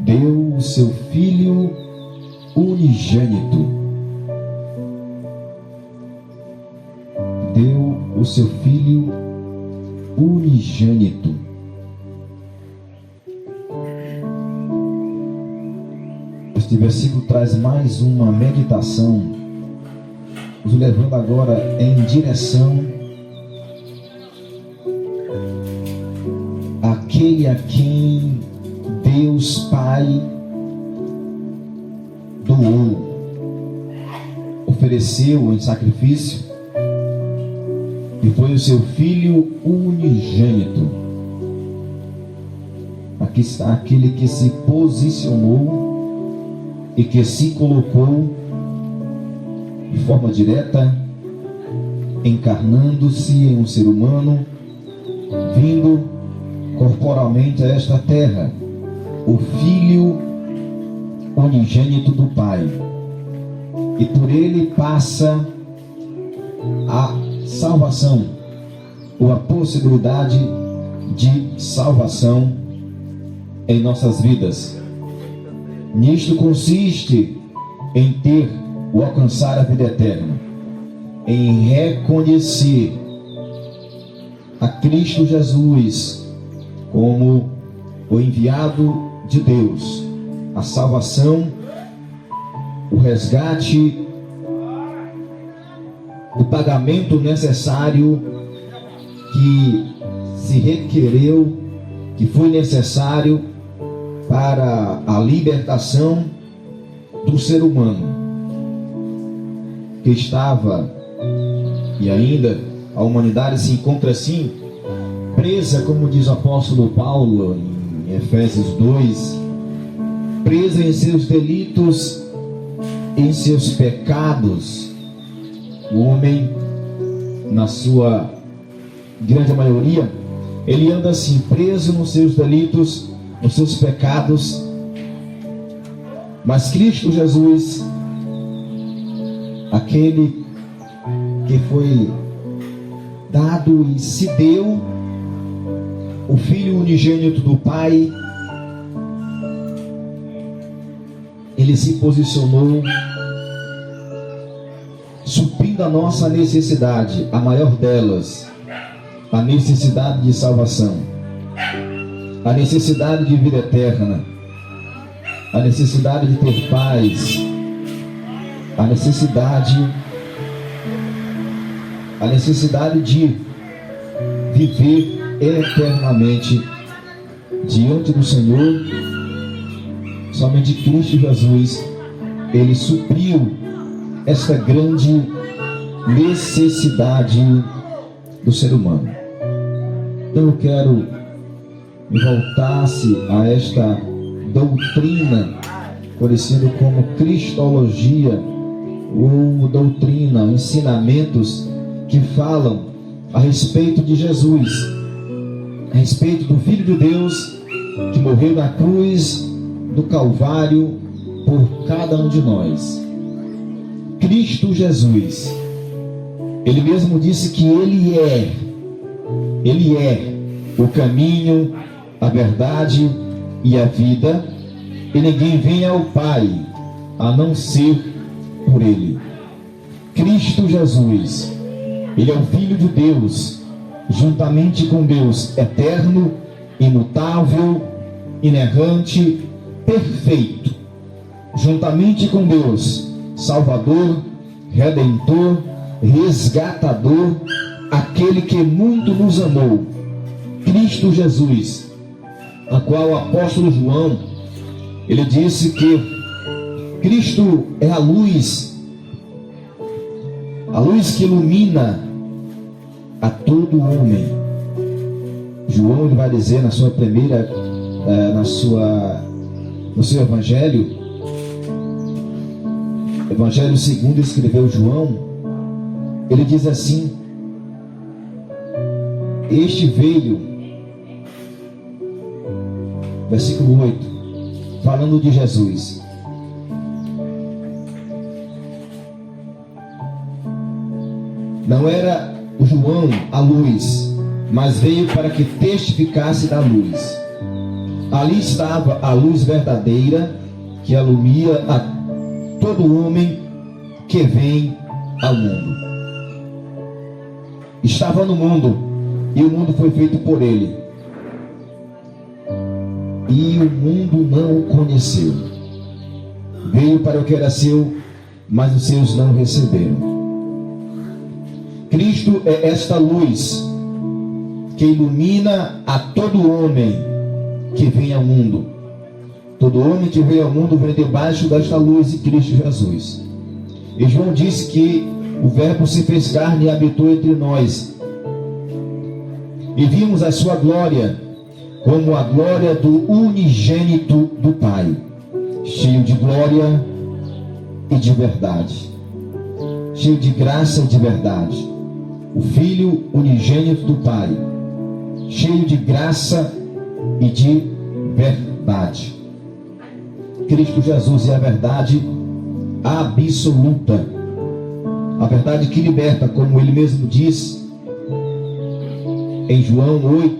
deu o seu Filho unigênito. Deu o seu Filho unigênito. Este versículo traz mais uma meditação, nos levando agora em direção àquele a quem Deus Pai doou, ofereceu em sacrifício, e foi o seu Filho unigênito. Aqui está aquele que se posicionou e que se colocou de forma direta, encarnando-se em um ser humano, vindo corporalmente a esta terra, o Filho unigênito do Pai, e por ele passa a salvação, ou a possibilidade de salvação em nossas vidas. Nisto consiste em ter ou alcançar a vida eterna, em reconhecer a Cristo Jesus como o enviado de Deus, a salvação, o resgate, o pagamento necessário que se requereu, que foi necessário para a libertação do ser humano, que estava, e ainda a humanidade se encontra assim, presa, como diz o apóstolo Paulo em Efésios 2, presa em seus delitos, em seus pecados. O homem, na sua grande maioria, ele anda assim, preso nos seus delitos, nos seus pecados. Mas Cristo Jesus, aquele que foi dado e se deu, o Filho unigênito do Pai, ele se posicionou, suprindo a nossa necessidade, a maior delas, a necessidade de salvação, a necessidade de vida eterna, a necessidade de ter paz, a necessidade de viver eternamente diante do Senhor. Somente Cristo Jesus, ele supriu esta grande necessidade do ser humano. Então eu quero me voltar-se a esta doutrina conhecida como cristologia, ou doutrina, ensinamentos que falam a respeito de Jesus, a respeito do Filho de Deus que morreu na cruz do Calvário por cada um de nós. Cristo Jesus, ele mesmo disse que ele é o caminho, a verdade e a vida, e ninguém vem ao Pai a não ser por ele. Cristo Jesus, ele é o Filho de Deus, juntamente com Deus eterno, imutável, inerrante, perfeito, juntamente com Deus Salvador, Redentor, Resgatador, aquele que muito nos amou, Cristo Jesus, a qual o apóstolo João, ele disse que Cristo é a luz que ilumina a todo homem. João, ele vai dizer na sua primeira, no seu evangelho segundo escreveu João, ele diz assim: este veio, versículo 8, falando de Jesus, não era o João a luz, mas veio para que testificasse da luz, Ali estava a luz verdadeira que alumia a todo homem que vem ao mundo. Estava no mundo, e o mundo foi feito por ele, e o mundo não o conheceu. Veio para o que era seu, mas os seus não receberam. Cristo é esta luz que ilumina a todo homem que vem ao mundo. Todo homem que vem ao mundo vem debaixo desta luz de Cristo Jesus. E João disse que o Verbo se fez carne e habitou entre nós. E vimos a sua glória, como a glória do unigênito do Pai, cheio de glória e de verdade, cheio de graça e de verdade. O Filho unigênito do Pai, cheio de graça e de verdade. Cristo Jesus é a verdade absoluta, a verdade que liberta, como ele mesmo diz em João 8,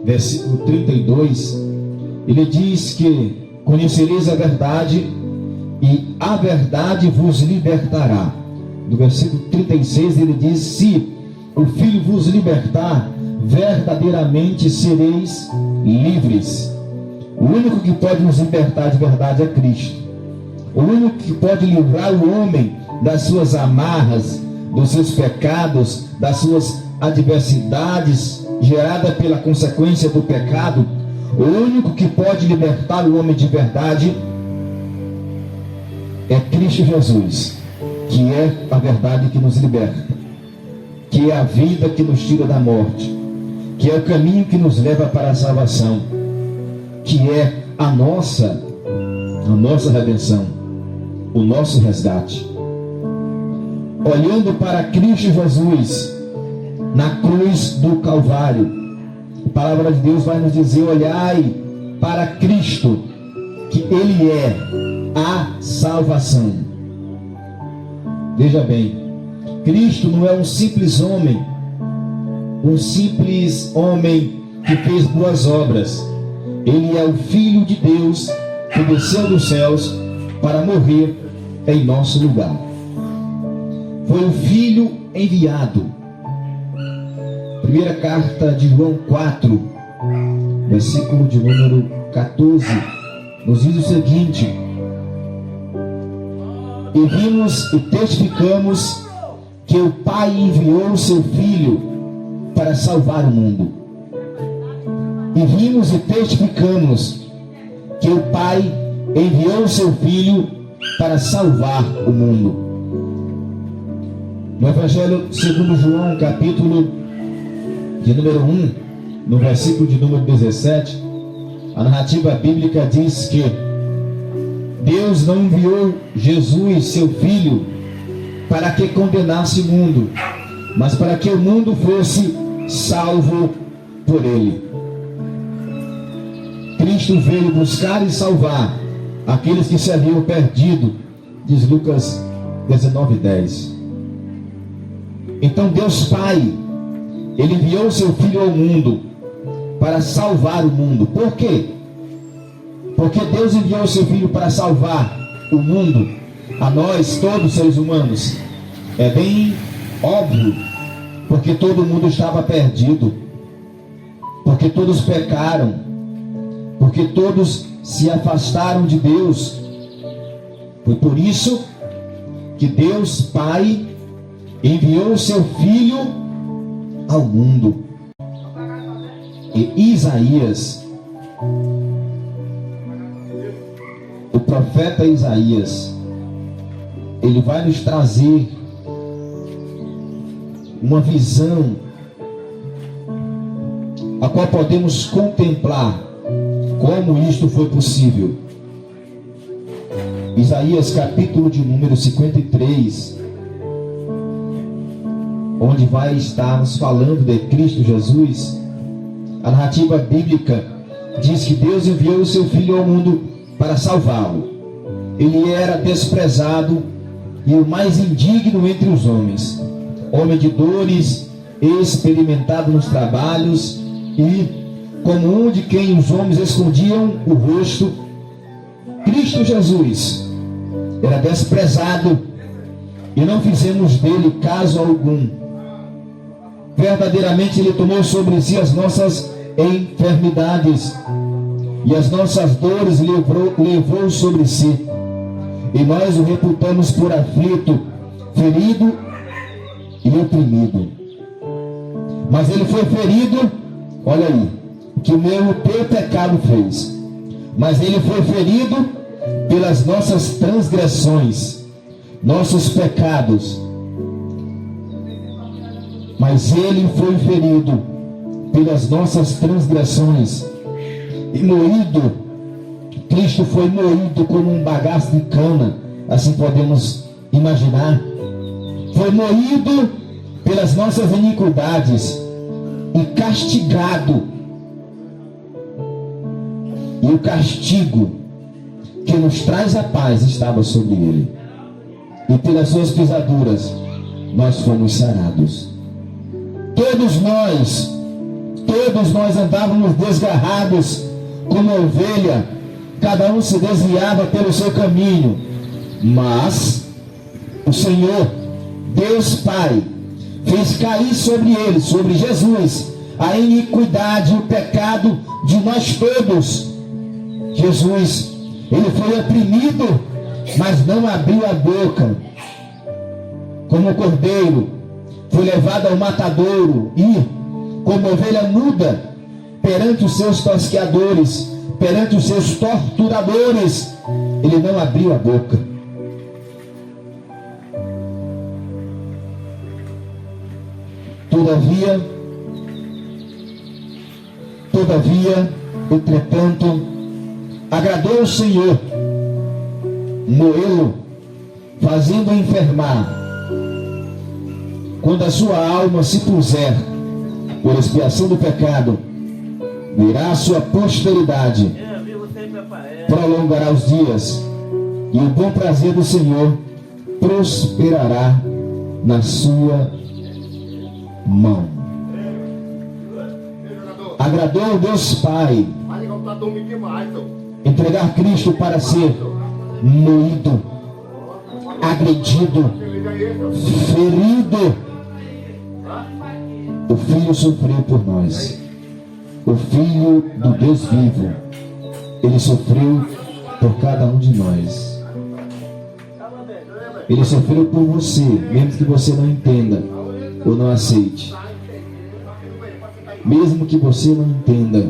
versículo 32, ele diz que conhecereis a verdade e a verdade vos libertará. No versículo 36 ele diz: se o Filho vos libertar, verdadeiramente sereis livres. O único que pode nos libertar de verdade é Cristo. O único que pode livrar o homem das suas amarras, dos seus pecados, das suas adversidades geradas pela consequência do pecado, o único que pode libertar o homem de verdade é Cristo Jesus, que é a verdade que nos liberta, que é a vida que nos tira da morte, que é o caminho que nos leva para a salvação, que é a nossa redenção, o nosso resgate. Olhando para Cristo Jesus na cruz do Calvário, a palavra de Deus vai nos dizer: olhai para Cristo, que Ele é a salvação. Veja bem, Cristo não é um simples homem que fez boas obras. Ele é o Filho de Deus que desceu dos céus para morrer em nosso lugar. Foi o Filho enviado. Primeira carta de João 4, versículo de número 14, nos diz o seguinte: e vimos e testificamos que o Pai enviou o seu Filho para salvar o mundo. E vimos e testificamos que o Pai enviou o seu Filho para salvar o mundo. No Evangelho segundo João, capítulo de número 1, no versículo de número 17, a narrativa bíblica diz que Deus não enviou Jesus, seu Filho, para que condenasse o mundo, mas para que o mundo fosse salvo por ele. Cristo veio buscar e salvar aqueles que se haviam perdido, diz Lucas 19:10. Então Deus Pai, Ele enviou o seu Filho ao mundo para salvar o mundo. Por quê? Porque Deus enviou o seu Filho para salvar o mundo, a nós, todos seres humanos. É bem óbvio, porque todo mundo estava perdido, porque todos pecaram, porque todos se afastaram de Deus. Foi por isso que Deus Pai enviou o seu Filho ao mundo. E Isaías, o profeta Isaías, ele vai nos trazer uma visão a qual podemos contemplar como isto foi possível. Isaías capítulo de número 53, onde vai estarmos falando de Cristo Jesus. A narrativa bíblica diz que Deus enviou o seu Filho ao mundo para salvá-lo. Ele era desprezado e o mais indigno entre os homens, homem de dores, experimentado nos trabalhos e como um de quem os homens escondiam o rosto. Cristo Jesus era desprezado e não fizemos dele caso algum. Verdadeiramente ele tomou sobre si as nossas enfermidades e as nossas dores levou sobre si. E nós o reputamos por aflito, ferido e oprimido. Mas ele foi ferido, olha aí, que o teu pecado fez. Mas ele foi ferido pelas nossas transgressões, nossos pecados. Mas ele foi ferido pelas nossas transgressões e moído. Cristo foi moído como um bagaço de cana, assim podemos imaginar. Foi moído pelas nossas iniquidades e castigado. E o castigo que nos traz a paz estava sobre ele. E pelas suas pisaduras nós fomos sarados. Todos nós andávamos desgarrados como ovelha, cada um se desviava pelo seu caminho, mas o Senhor, Deus Pai, fez cair sobre ele, sobre Jesus, a iniquidade e o pecado de nós todos. Jesus, ele foi oprimido, mas não abriu a boca. Como cordeiro, foi levado ao matadouro e, como ovelha muda, perante os seus tosqueadores, perante os seus torturadores, ele não abriu a boca. Todavia, entretanto, agradou o Senhor moê-lo, fazendo-o enfermar. Quando a sua alma se puser por expiação do pecado, virá a sua posteridade, prolongará os dias, e o bom prazer do Senhor prosperará na sua mão. Agradou ao Deus Pai entregar Cristo para ser moído, agredido, ferido. O Filho sofreu por nós. O Filho do Deus vivo, ele sofreu por cada um de nós. Ele sofreu por você, mesmo que você não entenda ou não aceite. Mesmo que você não entenda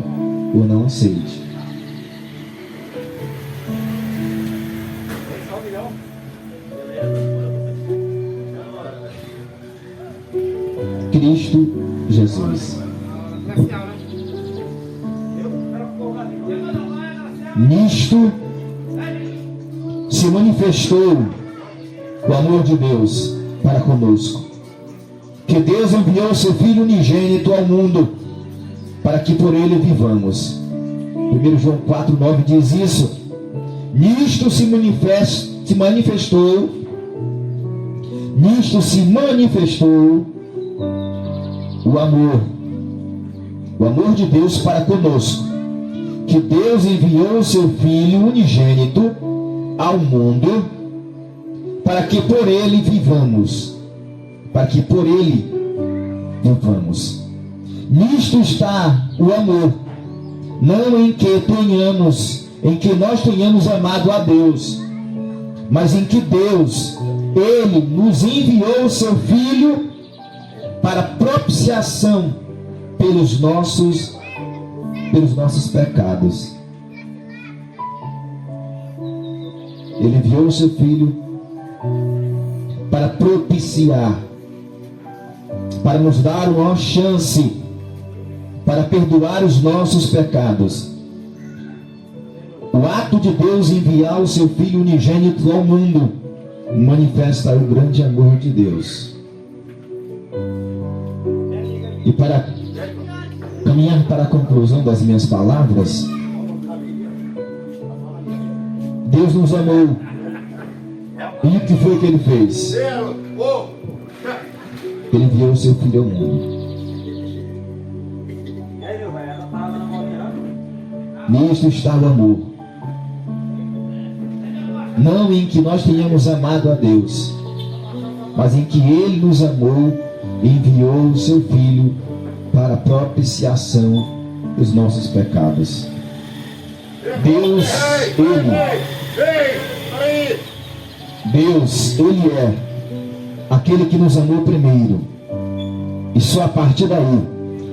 ou não aceite. Cristo Jesus. Nisto se manifestou o amor de Deus para conosco, que Deus enviou seu Filho unigênito ao mundo para que por ele vivamos. 1 João 4,9 diz isso. Nisto se manifestou o amor de Deus para conosco, que Deus enviou o seu Filho unigênito ao mundo para que por ele vivamos. Nisto está o amor, não em que nós tenhamos amado a Deus, mas em que Deus, ele nos enviou o seu Filho para propiciação pelos nossos pecados. Ele enviou o seu Filho para propiciar, para nos dar uma chance para perdoar os nossos pecados. O ato de Deus enviar o seu Filho unigênito ao mundo manifesta o grande amor de Deus. E para caminhar para a conclusão das minhas palavras, Deus nos amou. E o que foi que ele fez? Ele enviou o seu Filho ao mundo. Nisto está o amor. Não em que nós tenhamos amado a Deus, mas em que Ele nos amou e enviou o seu Filho para a propiciação dos nossos pecados. Deus, Ele é aquele que nos amou primeiro. E só a partir daí,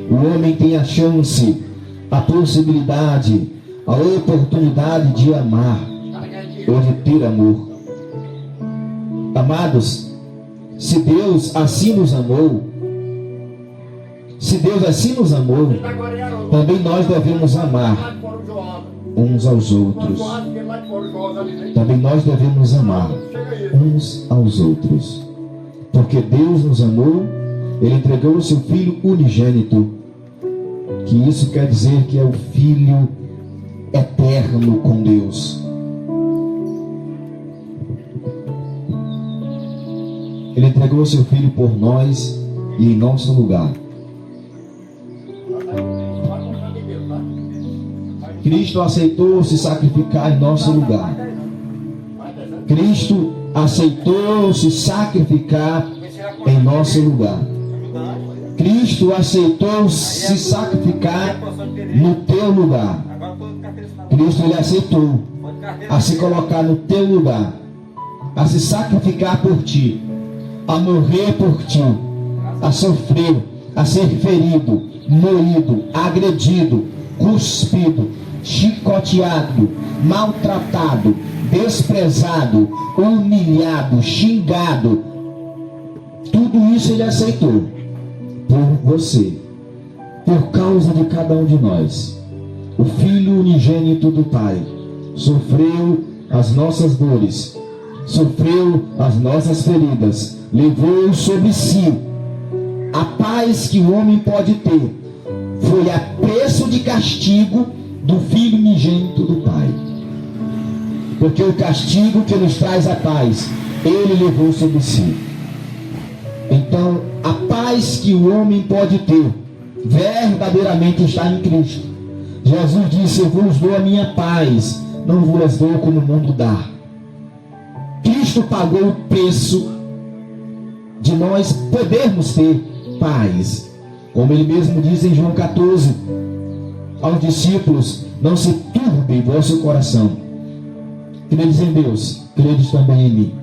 o homem tem a chance, a possibilidade, a oportunidade de amar ou de ter amor. Amados, se Deus assim nos amou, também nós devemos amar uns aos outros. Também nós devemos amar uns aos outros. Porque Deus nos amou, Ele entregou o seu Filho unigênito, que isso quer dizer que é o Filho eterno com Deus. Ele entregou o seu Filho por nós e em nosso lugar. Cristo aceitou se sacrificar em nosso lugar. Cristo aceitou se sacrificar em nosso lugar. Cristo aceitou se sacrificar no teu lugar. Cristo, Ele aceitou a se colocar no teu lugar, a se sacrificar por ti, a morrer por ti, a sofrer, a ser ferido, moído, agredido, cuspido, chicoteado, maltratado, desprezado, humilhado, xingado. Tudo isso Ele aceitou por você, por causa de cada um de nós. O Filho unigênito do Pai sofreu as nossas dores, sofreu as nossas feridas, levou sobre si a paz que o homem pode ter. Foi a preço de castigo do Filho unigênito do Pai. Porque o castigo que nos traz a paz, Ele levou sobre si. Então, a paz que o homem pode ter, verdadeiramente está em Cristo. Jesus disse: eu vos dou a minha paz, não vos dou como o mundo dá. Cristo pagou o preço de nós podermos ter paz. Como Ele mesmo diz em João 14, aos discípulos: não se turbe vosso coração. Credes em Deus, credes também em mim.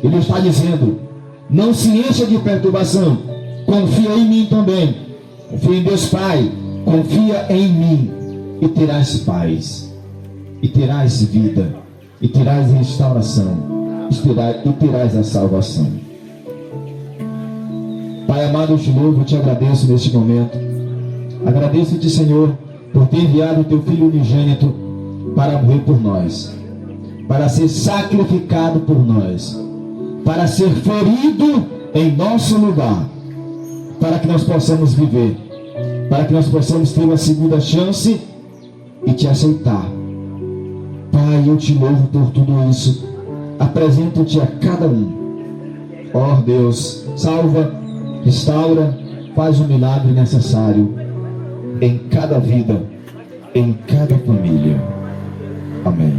Ele está dizendo: não se encha de perturbação, confia em mim também. Confia em Deus Pai, confia em mim, e terás paz, e terás vida, e terás restauração, e terás a salvação. Pai amado, eu te louvo, eu te agradeço neste momento. Agradeço-te, Senhor, por ter enviado o teu Filho unigênito para morrer por nós, para ser sacrificado por nós, para ser ferido em nosso lugar, para que nós possamos viver, para que nós possamos ter uma segunda chance e te aceitar. Pai, eu te louvo por tudo isso. Apresento-te a cada um. Ó Deus, salva, restaura, faz o milagre necessário em cada vida, em cada família. Amém.